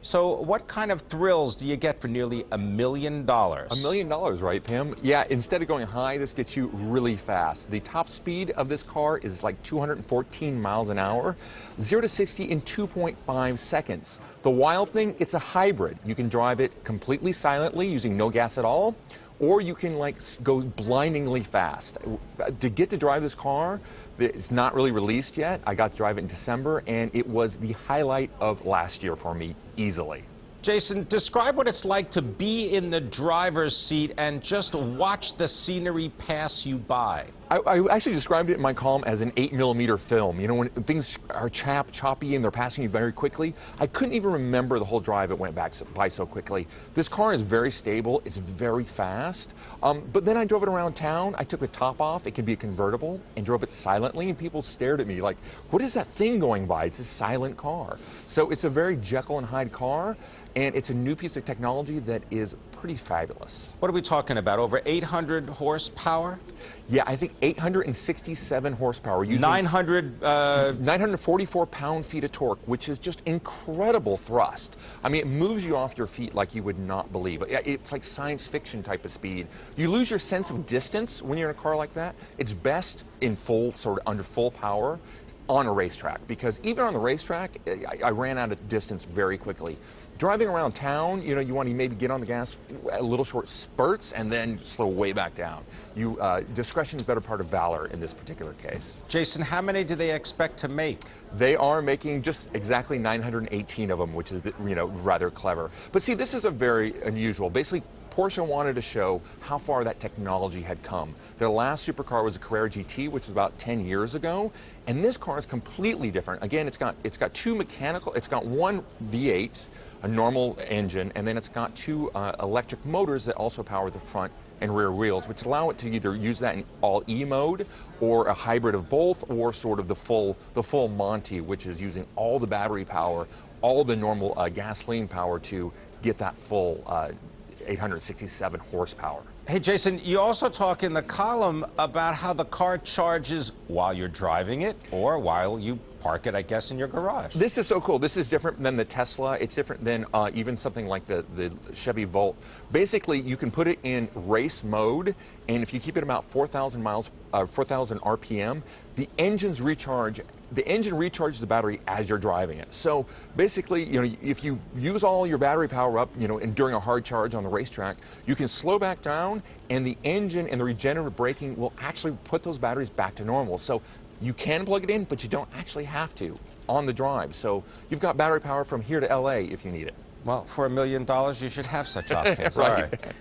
So what kind of thrills do you get for nearly $1 million? $1 million, right, Pim? Yeah, instead of going high, this gets you really fast. The top speed of this car is like 214 miles an hour, 0 to 60 in 2.5 seconds. The wild thing, it's a hybrid. You can drive it completely silently using no gas at all, or you can like go blindingly fast. To get to drive this car, it's not really released yet. I got to drive it in December, and it was the highlight of last year for me, easily. Jason, describe what it's like to be in the driver's seat and just watch the scenery pass you by. I actually described it in my column as an 8mm film. You know, when things are choppy and they're passing you very quickly, I couldn't even remember the whole drive. It went by so quickly. This car is very stable. It's very fast. But then I drove it around town. I took the top off. It can be a convertible, and drove it silently, and people stared at me like, what is that thing going by? It's a silent car. So it's a very Jekyll and Hyde car, and it's a new piece of technology that is pretty fabulous. What are we talking about? Over 800 horsepower? Yeah, I think 867 horsepower. Using 944 pound-feet of torque, which is just incredible thrust. I mean, it moves you off your feet like you would not believe. It's like science fiction type of speed. You lose your sense of distance when you're in a car like that. It's best in full, sort of under full power, on a racetrack, because even on the racetrack, I ran out of distance very quickly. Driving around town, you know, you want to maybe get on the gas a little short spurts and then slow way back down. Discretion is better part of valor in this particular case. Jason, how many do they expect to make? They are making just exactly 918 of them, which is, you know, rather clever. But see, this is a very unusual. Basically, Porsche wanted to show how far that technology had come. Their last supercar was a Carrera GT, which was about 10 years ago, and this car is completely different. Again, it's got two mechanical, it's got one V8, a normal engine, and then it's got two electric motors that also power the front and rear wheels, which allow it to either use that in all E mode or a hybrid of both, or sort of the full Monty, which is using all the battery power, all the normal gasoline power to get that full 867 horsepower. Hey, Jason, you also talk in the column about how the car charges while you're driving it or while you park it, I guess, in your garage. This is so cool. This is different than the Tesla. It's different than even something like the Chevy Volt. Basically, you can put it in race mode, and if you keep it about 4,000 RPM, the engine recharges the battery as you're driving it. So basically, you know, if you use all your battery power up, you know, and during a hard charge on the racetrack, you can slow back down, and the engine and the regenerative braking will actually put those batteries back to normal. So you can plug it in, but you don't actually have to on the drive. So you've got battery power from here to LA if you need it. Well, for $1 million, you should have such options. Right. All right.